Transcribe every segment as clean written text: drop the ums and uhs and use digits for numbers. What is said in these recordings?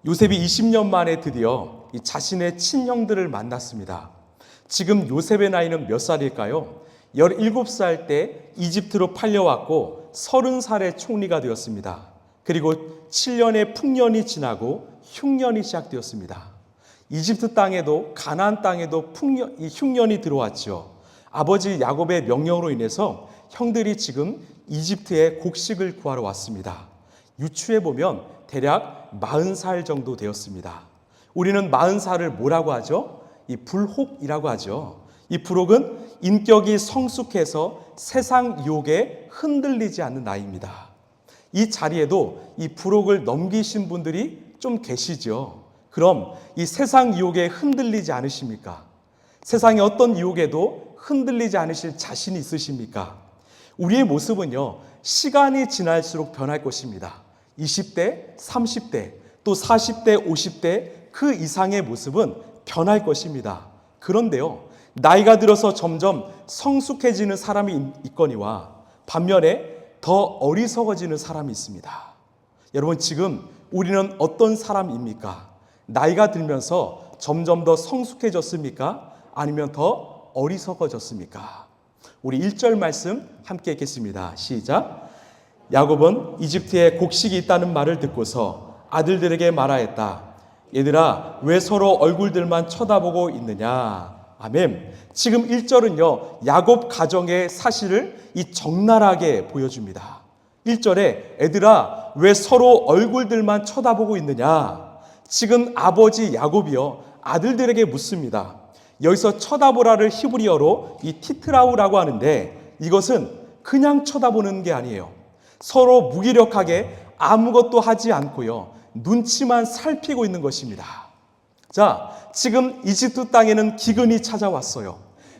요셉이 20년 만에 드디어 자신의 친형들을 만났습니다. 지금 요셉의 나이는 몇 살일까요? 17살 때 이집트로 팔려왔고 30살에 총리가 되었습니다. 그리고 7년의 풍년이 지나고 흉년이 시작되었습니다. 이집트 땅에도 가나안 땅에도 흉년이 들어왔죠. 아버지 야곱의 명령으로 인해서 형들이 지금 이집트에 곡식을 구하러 왔습니다. 유추해 보면 대략 40살 정도 되었습니다. 우리는 40살을 뭐라고 하죠? 이 불혹이라고 하죠. 이 불혹은 인격이 성숙해서 세상 유혹에 흔들리지 않는 나이입니다. 이 자리에도 이 불혹을 넘기신 분들이 좀 계시죠. 그럼 이 세상 유혹에 흔들리지 않으십니까? 세상의 어떤 유혹에도 흔들리지 않으실 자신이 있으십니까? 우리의 모습은요, 시간이 지날수록 변할 것입니다. 20대, 30대, 또 40대, 50대 그 이상의 모습은 변할 것입니다. 그런데요, 나이가 들어서 점점 성숙해지는 사람이 있거니와 반면에 더 어리석어지는 사람이 있습니다. 여러분, 지금 우리는 어떤 사람입니까? 나이가 들면서 점점 더 성숙해졌습니까? 아니면 더 어리석어졌습니까? 우리 1절 말씀 함께 읽겠습니다. 시작. 야곱은 이집트에 곡식이 있다는 말을 듣고서 아들들에게 말하였다. 얘들아, 왜 서로 얼굴들만 쳐다보고 있느냐? 아멘. 지금 1절은요, 야곱 가정의 사실을 이 적나라하게 보여줍니다. 1절에 애들아, 왜 서로 얼굴들만 쳐다보고 있느냐? 지금 아버지 야곱이요, 아들들에게 묻습니다. 여기서 쳐다보라를 히브리어로 이 티트라우라고 하는데 이것은 그냥 쳐다보는 게 아니에요. 서로 무기력하게 아무것도 하지 않고요, 눈치만 살피고 있는 것입니다. 자, 지금 이집트 땅에는 기근이 찾아왔어요.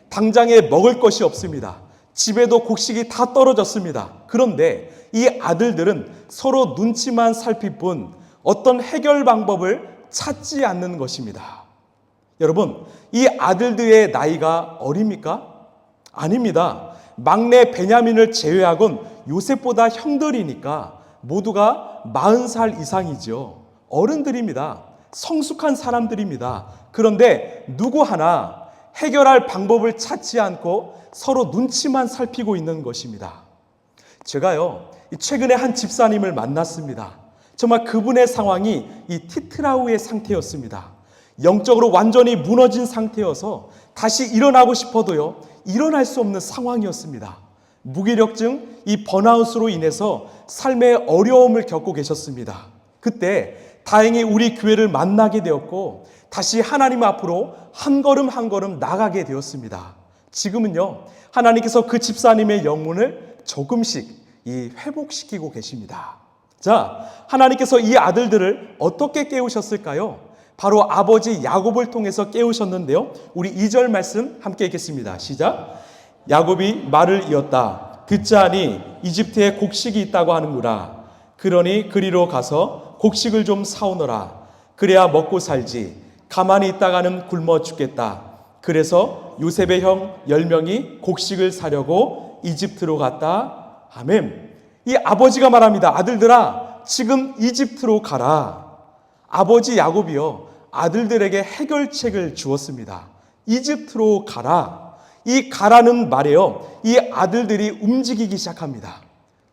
당장에 먹을 것이 없습니다. 집에도 곡식이 다 떨어졌습니다. 그런데 이 아들들은 서로 눈치만 살필 뿐 어떤 해결 방법을 찾지 않는 것입니다. 여러분, 이 아들들의 나이가 어립니까? 아닙니다. 막내 베냐민을 제외하곤 요셉보다 형들이니까 모두가 40살 이상이죠. 어른들입니다. 성숙한 사람들입니다. 그런데 누구 하나 해결할 방법을 찾지 않고 서로 눈치만 살피고 있는 것입니다. 제가요, 최근에 한 집사님을 만났습니다. 정말 그분의 상황이 이 티트라우의 상태였습니다. 영적으로 완전히 무너진 상태여서 다시 일어나고 싶어도요, 일어날 수 없는 상황이었습니다. 무기력증, 이 번아웃으로 인해서 삶의 어려움을 겪고 계셨습니다. 그때 다행히 우리 교회를 만나게 되었고 다시 하나님 앞으로 한 걸음 한 걸음 나가게 되었습니다. 지금은요, 하나님께서 그 집사님의 영혼을 조금씩 회복시키고 계십니다. 자, 하나님께서 이 아들들을 어떻게 깨우셨을까요? 바로 아버지 야곱을 통해서 깨우셨는데요. 우리 2절 말씀 함께 읽겠습니다. 시작. 야곱이 말을 이었다. 듣자하니 이집트에 곡식이 있다고 하는구나. 그러니 그리로 가서 곡식을 좀 사오너라. 그래야 먹고 살지. 가만히 있다가는 굶어 죽겠다. 그래서 요셉의 형 10명이 곡식을 사려고 이집트로 갔다. 아멘. 이 아버지가 말합니다. 아들들아, 지금 이집트로 가라. 아버지 야곱이요, 아들들에게 해결책을 주었습니다. 이집트로 가라. 이 가라는 말에요, 이 아들들이 움직이기 시작합니다.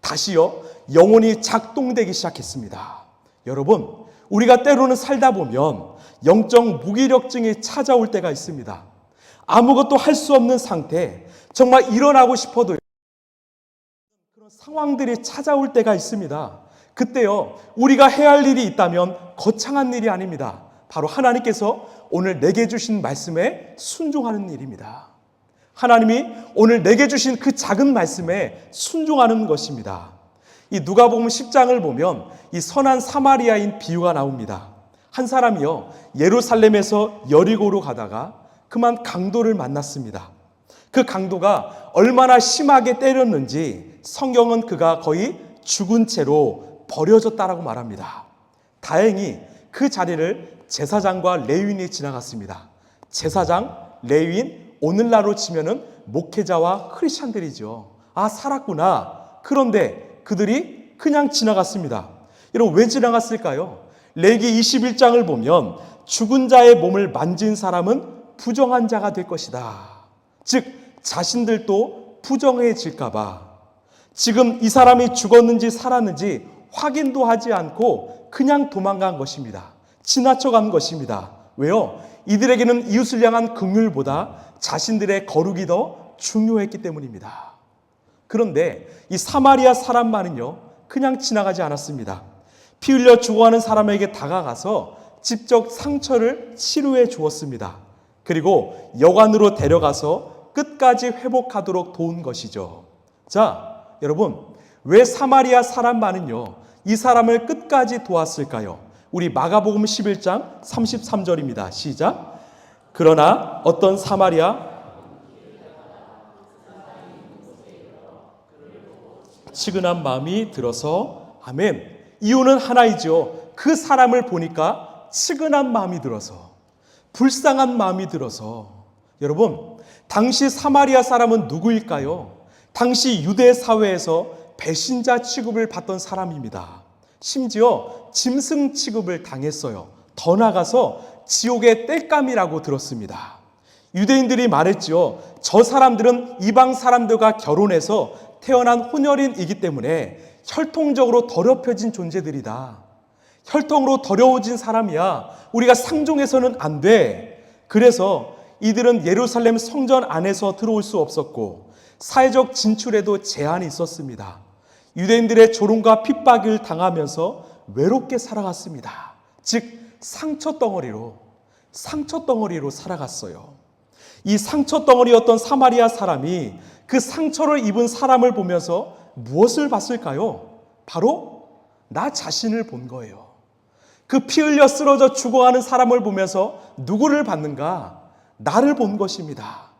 다시요, 영혼이 작동되기 시작했습니다. 여러분, 우리가 때로는 살다 보면 영적 무기력증이 찾아올 때가 있습니다. 아무것도 할 수 없는 상태, 정말 일어나고 싶어도 그런 상황들이 찾아올 때가 있습니다. 그때요, 우리가 해야 할 일이 있다면 거창한 일이 아닙니다. 바로 하나님께서 오늘 내게 주신 말씀에 순종하는 일입니다. 하나님이 오늘 내게 주신 그 작은 말씀에 순종하는 것입니다. 이 누가복음 10장을 보면 이 선한 사마리아인 비유가 나옵니다. 한 사람이요, 예루살렘에서 여리고로 가다가 그만 강도를 만났습니다. 그 강도가 얼마나 심하게 때렸는지 성경은 그가 거의 죽은 채로 버려졌다라고 말합니다. 다행히 그 자리를 제사장과 레위인이 지나갔습니다. 제사장, 레위인, 오늘날로 치면은 목회자와 크리스찬들이죠. 아, 살았구나. 그런데 그들이 그냥 지나갔습니다. 여러분, 왜 지나갔을까요? 레위기 21장을 보면 죽은 자의 몸을 만진 사람은 부정한 자가 될 것이다. 즉 자신들도 부정해질까 봐 지금 이 사람이 죽었는지 살았는지 확인도 하지 않고 그냥 도망간 것입니다. 지나쳐간 것입니다. 왜요? 이들에게는 이웃을 향한 긍휼보다 자신들의 거룩이 더 중요했기 때문입니다. 그런데 이 사마리아 사람만은요, 그냥 지나가지 않았습니다. 피 흘려 죽어가는 사람에게 다가가서 직접 상처를 치료해 주었습니다. 그리고 여관으로 데려가서 끝까지 회복하도록 도운 것이죠. 자, 여러분, 왜 사마리아 사람만은요, 이 사람을 끝까지 도왔을까요? 우리 마가복음 11장 33절입니다. 시작. 그러나 어떤 사마리아 측은한 마음이 들어서, 아멘. 이유는 하나이죠. 그 사람을 보니까 측은한 마음이 들어서, 불쌍한 마음이 들어서. 여러분, 당시 사마리아 사람은 누구일까요? 당시 유대 사회에서 배신자 취급을 받던 사람입니다. 심지어 짐승 취급을 당했어요. 더 나아가서 지옥의 땔감이라고 들었습니다. 유대인들이 말했죠. 저 사람들은 이방 사람들과 결혼해서 태어난 혼혈인이기 때문에 혈통적으로 더럽혀진 존재들이다. 혈통으로 더러워진 사람이야. 우리가 상종해서는 안 돼. 그래서 이들은 예루살렘 성전 안에서 들어올 수 없었고 사회적 진출에도 제한이 있었습니다. 유대인들의 조롱과 핍박을 당하면서 외롭게 살아갔습니다. 즉 상처 덩어리로 살아갔어요. 이 상처 덩어리였던 사마리아 사람이 그 상처를 입은 사람을 보면서 무엇을 봤을까요? 바로 나 자신을 본 거예요. 그 피 흘려 쓰러져 죽어가는 사람을 보면서 누구를 봤는가? 나를 본 것입니다.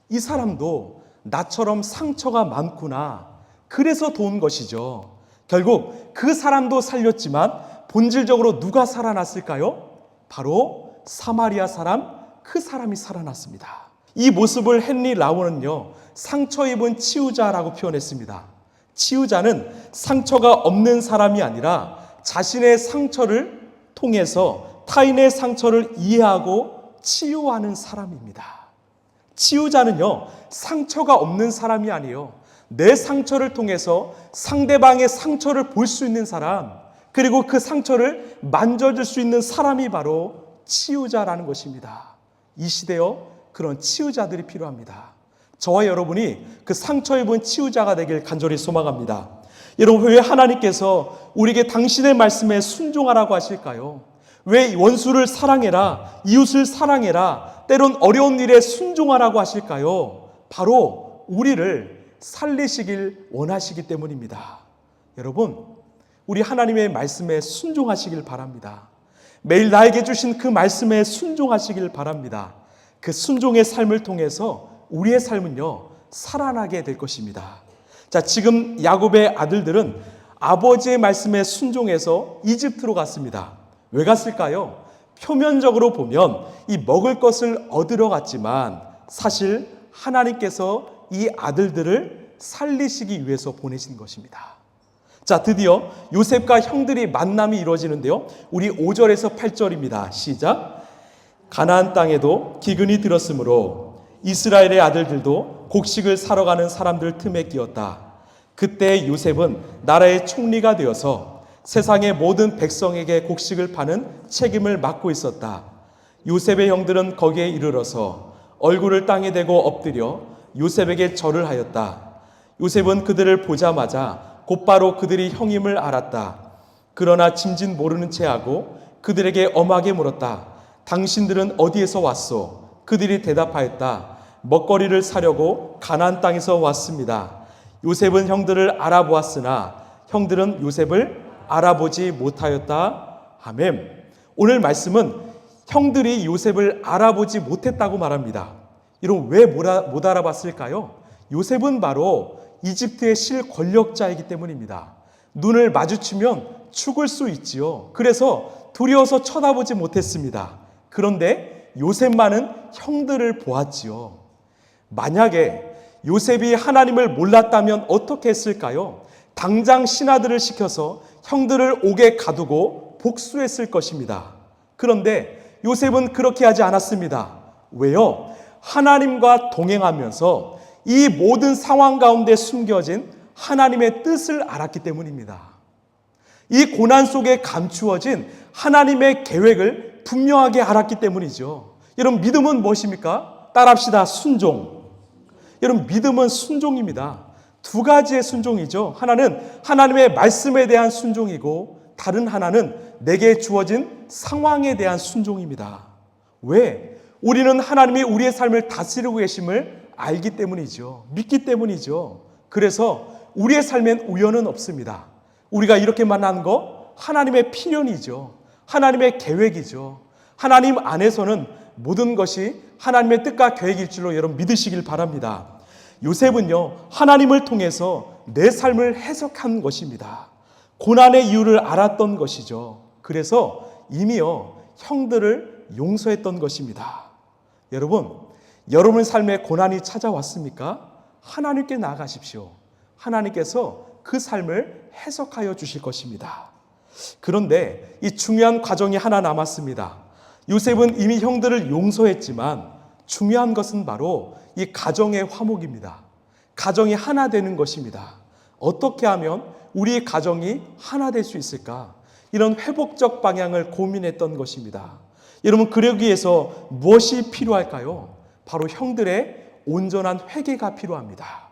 이 사람도 나처럼 상처가 많구나. 그래서 도운 것이죠. 결국 그 사람도 살렸지만 본질적으로 누가 살아났을까요? 바로 사마리아 사람, 그 사람이 살아났습니다. 이 모습을 헨리 라운은요, 상처 입은 치유자라고 표현했습니다. 치유자는 상처가 없는 사람이 아니라 자신의 상처를 통해서 타인의 상처를 이해하고 치유하는 사람입니다. 치유자는요, 상처가 없는 사람이 아니에요. 내 상처를 통해서 상대방의 상처를 볼 수 있는 사람, 그리고 그 상처를 만져줄 수 있는 사람이 바로 치유자라는 것입니다. 이 시대요, 그런 치유자들이 필요합니다. 저와 여러분이 그 상처 입은 치유자가 되길 간절히 소망합니다. 여러분, 왜 하나님께서 우리에게 당신의 말씀에 순종하라고 하실까요? 왜 원수를 사랑해라, 이웃을 사랑해라, 때론 어려운 일에 순종하라고 하실까요? 바로 우리를 살리시길 원하시기 때문입니다. 여러분, 우리 하나님의 말씀에 순종하시길 바랍니다. 매일 나에게 주신 그 말씀에 순종하시길 바랍니다. 그 순종의 삶을 통해서 우리의 삶은요, 살아나게 될 것입니다. 자, 지금 야곱의 아들들은 아버지의 말씀에 순종해서 이집트로 갔습니다. 왜 갔을까요? 표면적으로 보면 이 먹을 것을 얻으러 갔지만 사실 하나님께서 이 아들들을 살리시기 위해서 보내신 것입니다. 자, 드디어 요셉과 형들이 만남이 이루어지는데요. 우리 5절에서 8절입니다. 시작. 가나안 땅에도 기근이 들었으므로 이스라엘의 아들들도 곡식을 사러 가는 사람들 틈에 끼었다. 그때 요셉은 나라의 총리가 되어서 세상의 모든 백성에게 곡식을 파는 책임을 맡고 있었다. 요셉의 형들은 거기에 이르러서 얼굴을 땅에 대고 엎드려 요셉에게 절을 하였다. 요셉은 그들을 보자마자 곧바로 그들이 형임을 알았다. 그러나 짐짓 모르는 체하고 그들에게 엄하게 물었다. 당신들은 어디에서 왔소? 그들이 대답하였다. 먹거리를 사려고 가나안 땅에서 왔습니다. 요셉은 형들을 알아보았으나 형들은 요셉을 알아보지 못하였다. 아멘. 오늘 말씀은 형들이 요셉을 알아보지 못했다고 말합니다. 이런 왜 못 알아봤을까요? 요셉은 바로 이집트의 실권력자이기 때문입니다. 눈을 마주치면 죽을 수 있지요. 그래서 두려워서 쳐다보지 못했습니다. 그런데 요셉만은 형들을 보았지요. 만약에 요셉이 하나님을 몰랐다면 어떻게 했을까요? 당장 신하들을 시켜서 형들을 옥에 가두고 복수했을 것입니다. 그런데 요셉은 그렇게 하지 않았습니다. 왜요? 하나님과 동행하면서 이 모든 상황 가운데 숨겨진 하나님의 뜻을 알았기 때문입니다. 이 고난 속에 감추어진 하나님의 계획을 분명하게 알았기 때문이죠. 여러분, 믿음은 무엇입니까? 따라합시다. 순종. 여러분, 믿음은 순종입니다. 두 가지의 순종이죠. 하나는 하나님의 말씀에 대한 순종이고 다른 하나는 내게 주어진 상황에 대한 순종입니다. 왜? 우리는 하나님이 우리의 삶을 다스리고 계심을 알기 때문이죠. 믿기 때문이죠. 그래서 우리의 삶엔 우연은 없습니다. 우리가 이렇게 만난 거 하나님의 필연이죠. 하나님의 계획이죠. 하나님 안에서는 모든 것이 하나님의 뜻과 계획일 줄로 여러분 믿으시길 바랍니다. 요셉은요, 하나님을 통해서 내 삶을 해석한 것입니다. 고난의 이유를 알았던 것이죠. 그래서 이미요, 형들을 용서했던 것입니다. 여러분 삶에 고난이 찾아왔습니까? 하나님께 나아가십시오. 하나님께서 그 삶을 해석하여 주실 것입니다. 그런데 이 중요한 과정이 하나 남았습니다. 요셉은 이미 형들을 용서했지만 중요한 것은 바로 이 가정의 화목입니다. 가정이 하나 되는 것입니다. 어떻게 하면 우리 가정이 하나 될 수 있을까? 이런 회복적 방향을 고민했던 것입니다. 여러분, 그러기 위해서 무엇이 필요할까요? 바로 형들의 온전한 회개가 필요합니다.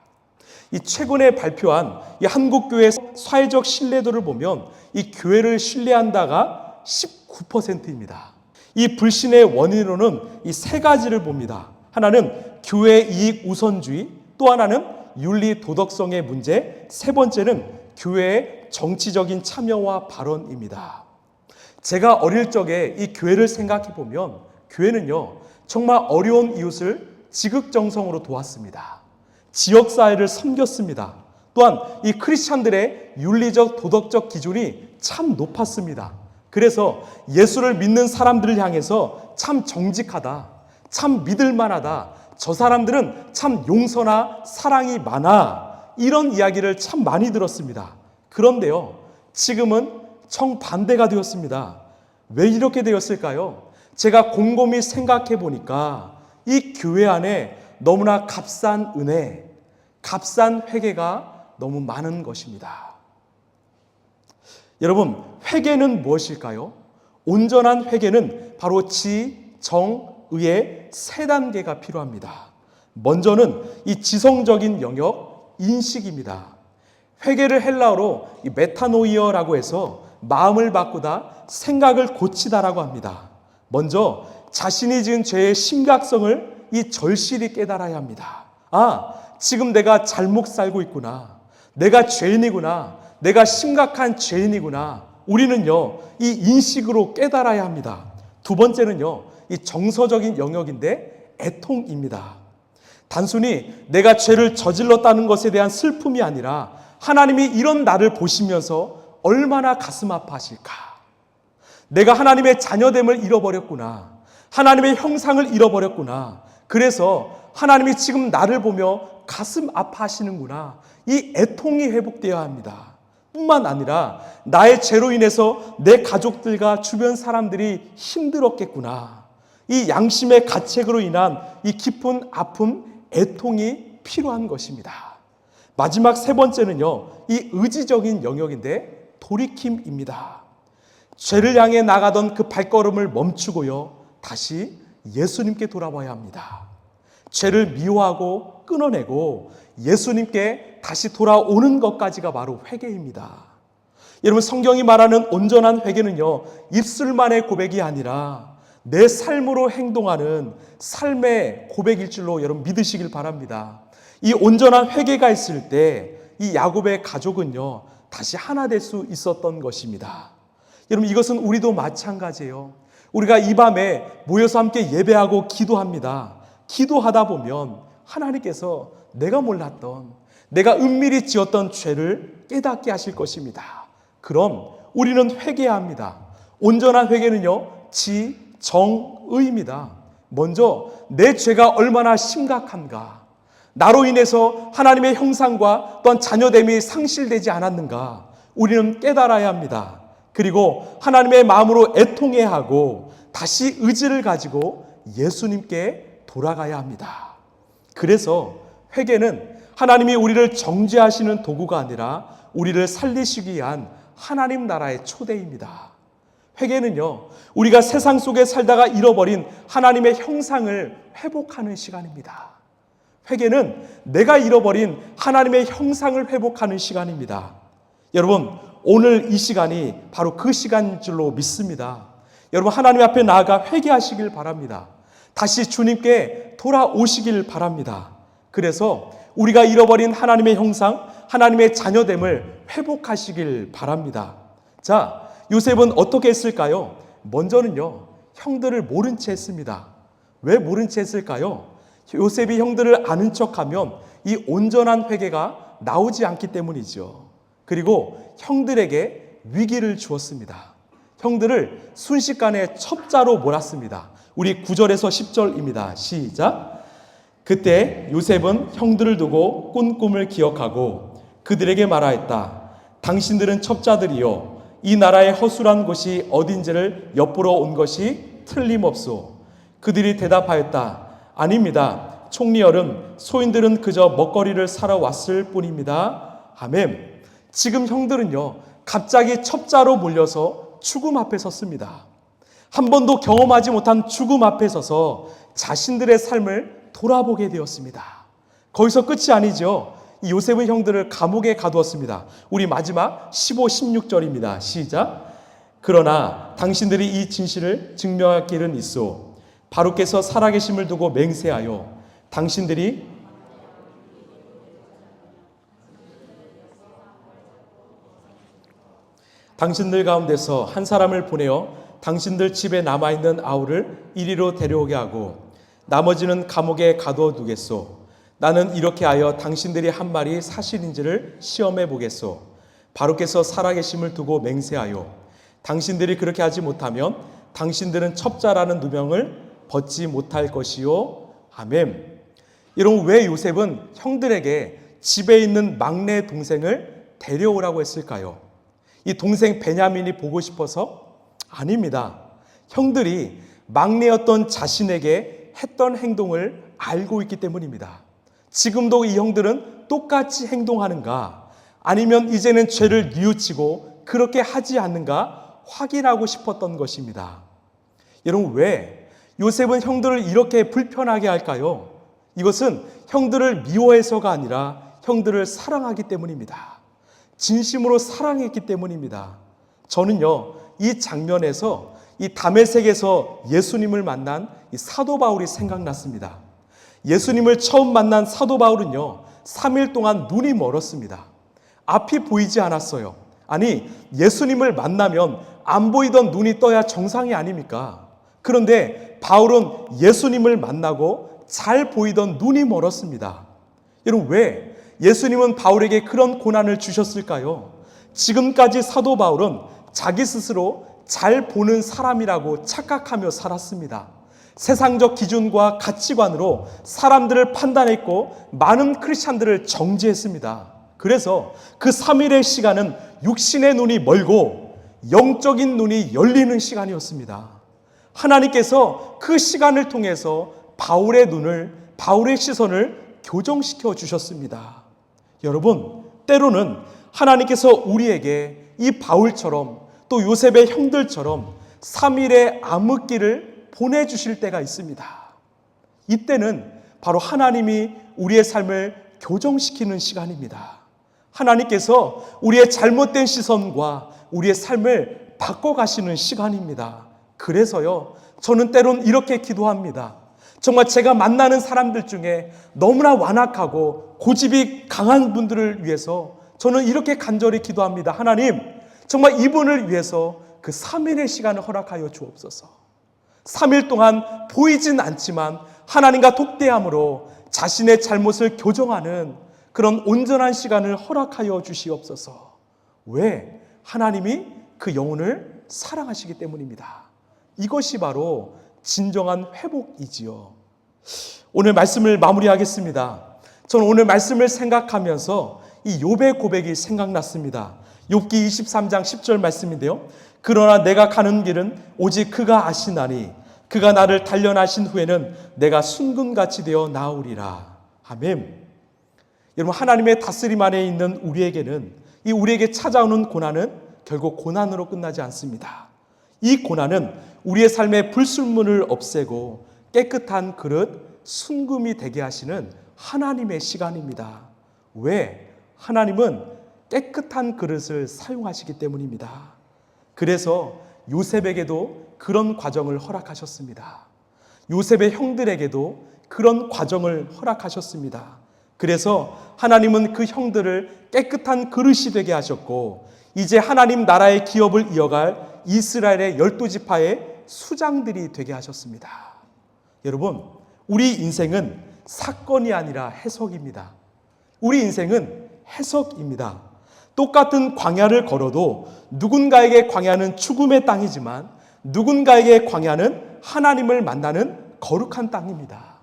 이 최근에 발표한 이 한국교회 사회적 신뢰도를 보면 이 교회를 신뢰한다가 19%입니다. 이 불신의 원인으로는 이 세 가지를 봅니다. 하나는 교회 이익 우선주의, 또 하나는 윤리 도덕성의 문제, 세 번째는 교회의 정치적인 참여와 발언입니다. 제가 어릴 적에 이 교회를 생각해 보면 교회는요, 정말 어려운 이웃을 지극정성으로 도왔습니다. 지역사회를 섬겼습니다. 또한 이 크리스찬들의 윤리적 도덕적 기준이 참 높았습니다. 그래서 예수를 믿는 사람들을 향해서 참 정직하다, 참 믿을만하다, 저 사람들은 참 용서나 사랑이 많아, 이런 이야기를 참 많이 들었습니다. 그런데요, 지금은 정반대가 되었습니다. 왜 이렇게 되었을까요? 제가 곰곰이 생각해 보니까 이 교회 안에 너무나 값싼 은혜, 값싼 회개가 너무 많은 것입니다. 여러분, 회개는 무엇일까요? 온전한 회개는 바로 지, 정, 의의 세 단계가 필요합니다. 먼저는 이 지성적인 영역, 인식입니다. 회개를 헬라어로 이 메타노이어라고 해서 마음을 바꾸다, 생각을 고치다라고 합니다. 먼저 자신이 지은 죄의 심각성을 이 절실히 깨달아야 합니다. 아, 지금 내가 잘못 살고 있구나. 내가 죄인이구나. 내가 심각한 죄인이구나. 우리는요, 이 인식으로 깨달아야 합니다. 두 번째는요, 이 정서적인 영역인데 애통입니다. 단순히 내가 죄를 저질렀다는 것에 대한 슬픔이 아니라 하나님이 이런 나를 보시면서 얼마나 가슴 아파하실까. 내가 하나님의 자녀됨을 잃어버렸구나. 하나님의 형상을 잃어버렸구나. 그래서 하나님이 지금 나를 보며 가슴 아파하시는구나. 이 애통이 회복되어야 합니다. 뿐만 아니라 나의 죄로 인해서 내 가족들과 주변 사람들이 힘들었겠구나. 이 양심의 가책으로 인한 이 깊은 아픔, 애통이 필요한 것입니다. 마지막 세 번째는요, 이 의지적인 영역인데 돌이킴입니다. 죄를 향해 나가던 그 발걸음을 멈추고요, 다시 예수님께 돌아와야 합니다. 죄를 미워하고 끊어내고 예수님께 다시 돌아오는 것까지가 바로 회개입니다. 여러분, 성경이 말하는 온전한 회개는요, 입술만의 고백이 아니라 내 삶으로 행동하는 삶의 고백일 줄로 여러분 믿으시길 바랍니다. 이 온전한 회개가 있을 때 이 야곱의 가족은요, 다시 하나 될 수 있었던 것입니다. 여러분, 이것은 우리도 마찬가지예요. 우리가 이 밤에 모여서 함께 예배하고 기도합니다. 기도하다 보면 하나님께서 내가 몰랐던, 내가 은밀히 지었던 죄를 깨닫게 하실 것입니다. 그럼 우리는 회개해야 합니다. 온전한 회개는요, 지, 정, 의입니다. 먼저 내 죄가 얼마나 심각한가, 나로 인해서 하나님의 형상과 또한 자녀됨이 상실되지 않았는가, 우리는 깨달아야 합니다. 그리고 하나님의 마음으로 애통해야 하고 다시 의지를 가지고 예수님께 돌아가야 합니다. 그래서 회개는 하나님이 우리를 정죄하시는 도구가 아니라 우리를 살리시기 위한 하나님 나라의 초대입니다. 회개는요, 우리가 세상 속에 살다가 잃어버린 하나님의 형상을 회복하는 시간입니다. 회개는 내가 잃어버린 하나님의 형상을 회복하는 시간입니다. 여러분, 오늘 이 시간이 바로 그 시간인 줄로 믿습니다. 여러분, 하나님 앞에 나아가 회개하시길 바랍니다. 다시 주님께 돌아오시길 바랍니다. 그래서 우리가 잃어버린 하나님의 형상, 하나님의 자녀됨을 회복하시길 바랍니다. 자, 요셉은 어떻게 했을까요? 먼저는요, 형들을 모른 채 했습니다. 왜 모른 채 했을까요? 요셉이 형들을 아는 척하면 이 온전한 회개가 나오지 않기 때문이죠. 그리고 형들에게 위기를 주었습니다. 형들을 순식간에 첩자로 몰았습니다. 우리 9절에서 10절입니다. 시작. 그때 요셉은 형들을 두고 꾼 꿈을 기억하고 그들에게 말하였다. 당신들은 첩자들이요, 이 나라의 허술한 곳이 어딘지를 엿보러 온 것이 틀림없소. 그들이 대답하였다. 아닙니다. 총리여름, 소인들은 그저 먹거리를 사러 왔을 뿐입니다. 아멘. 지금 형들은요, 갑자기 첩자로 몰려서 죽음 앞에 섰습니다. 한 번도 경험하지 못한 죽음 앞에 서서 자신들의 삶을 돌아보게 되었습니다. 거기서 끝이 아니죠. 이 요셉은 형들을 감옥에 가두었습니다. 우리 마지막 15, 16절입니다. 시작. 그러나 당신들이 이 진실을 증명할 길은 있어. 바로께서 살아계심을 두고 맹세하여 당신들 가운데서 한 사람을 보내어 당신들 집에 남아있는 아우를 이리로 데려오게 하고 나머지는 감옥에 가두어 두겠소. 나는 이렇게 하여 당신들이 한 말이 사실인지를 시험해 보겠소. 바로께서 살아계심을 두고 맹세하여 당신들이 그렇게 하지 못하면 당신들은 첩자라는 누명을 벗지 못할 것이요. 아멘. 여러분, 왜 요셉은 형들에게 집에 있는 막내 동생을 데려오라고 했을까요? 이 동생 베냐민이 보고 싶어서? 아닙니다. 형들이 막내였던 자신에게 했던 행동을 알고 있기 때문입니다. 지금도 이 형들은 똑같이 행동하는가, 아니면 이제는 죄를 뉘우치고 그렇게 하지 않는가 확인하고 싶었던 것입니다. 여러분, 왜 요셉은 형들을 이렇게 불편하게 할까요? 이것은 형들을 미워해서가 아니라 형들을 사랑하기 때문입니다. 진심으로 사랑했기 때문입니다. 저는요, 이 장면에서 이 다메섹에서 예수님을 만난 이 사도 바울이 생각났습니다. 예수님을 처음 만난 사도 바울은요, 3일 동안 눈이 멀었습니다. 앞이 보이지 않았어요. 아니, 예수님을 만나면 안 보이던 눈이 떠야 정상이 아닙니까? 그런데 바울은 예수님을 만나고 잘 보이던 눈이 멀었습니다. 여러분, 왜 예수님은 바울에게 그런 고난을 주셨을까요? 지금까지 사도 바울은 자기 스스로 잘 보는 사람이라고 착각하며 살았습니다. 세상적 기준과 가치관으로 사람들을 판단했고 많은 크리스찬들을 정죄했습니다. 그래서 그 3일의 시간은 육신의 눈이 멀고 영적인 눈이 열리는 시간이었습니다. 하나님께서 그 시간을 통해서 바울의 눈을, 바울의 시선을 교정시켜 주셨습니다. 여러분, 때로는 하나님께서 우리에게 이 바울처럼 또 요셉의 형들처럼 3일의 암흑기를 보내주실 때가 있습니다. 이때는 바로 하나님이 우리의 삶을 교정시키는 시간입니다. 하나님께서 우리의 잘못된 시선과 우리의 삶을 바꿔가시는 시간입니다. 그래서요, 저는 때론 이렇게 기도합니다. 정말 제가 만나는 사람들 중에 너무나 완악하고 고집이 강한 분들을 위해서 저는 이렇게 간절히 기도합니다. 하나님, 정말 이분을 위해서 그 3일의 시간을 허락하여 주옵소서. 3일 동안 보이진 않지만 하나님과 독대함으로 자신의 잘못을 교정하는 그런 온전한 시간을 허락하여 주시옵소서. 왜? 하나님이 그 영혼을 사랑하시기 때문입니다. 이것이 바로 진정한 회복이지요. 오늘 말씀을 마무리하겠습니다. 저는 오늘 말씀을 생각하면서 이 욥의 고백이 생각났습니다. 욥기 23장 10절 말씀인데요. 그러나 내가 가는 길은 오직 그가 아시나니 그가 나를 단련하신 후에는 내가 순금같이 되어 나으리라. 아멘. 여러분, 하나님의 다스림 안에 있는 우리에게는, 이 우리에게 찾아오는 고난은 결국 고난으로 끝나지 않습니다. 이 고난은 우리의 삶의 불순물을 없애고 깨끗한 그릇, 순금이 되게 하시는 하나님의 시간입니다. 왜? 하나님은 깨끗한 그릇을 사용하시기 때문입니다. 그래서 요셉에게도 그런 과정을 허락하셨습니다. 요셉의 형들에게도 그런 과정을 허락하셨습니다. 그래서 하나님은 그 형들을 깨끗한 그릇이 되게 하셨고, 이제 하나님 나라의 기업을 이어갈 이스라엘의 12지파의 수장들이 되게 하셨습니다. 여러분, 우리 인생은 사건이 아니라 해석입니다. 우리 인생은 해석입니다. 똑같은 광야를 걸어도 누군가에게 광야는 죽음의 땅이지만 누군가에게 광야는 하나님을 만나는 거룩한 땅입니다.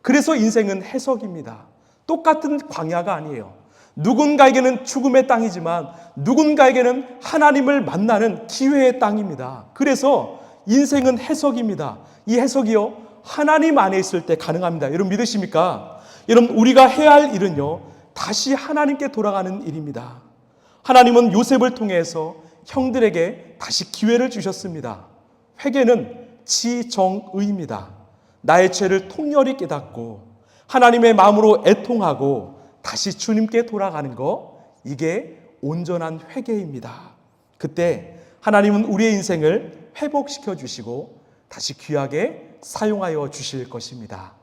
그래서 인생은 해석입니다. 똑같은 광야가 아니에요. 누군가에게는 죽음의 땅이지만 누군가에게는 하나님을 만나는 기회의 땅입니다. 그래서 인생은 해석입니다. 이 해석이요, 하나님 안에 있을 때 가능합니다. 여러분 믿으십니까? 여러분, 우리가 해야 할 일은요, 다시 하나님께 돌아가는 일입니다. 하나님은 요셉을 통해서 형들에게 다시 기회를 주셨습니다. 회개는 지정의입니다. 나의 죄를 통렬히 깨닫고 하나님의 마음으로 애통하고 다시 주님께 돌아가는 거, 이게 온전한 회개입니다. 그때 하나님은 우리의 인생을 회복시켜 주시고 다시 귀하게 사용하여 주실 것입니다.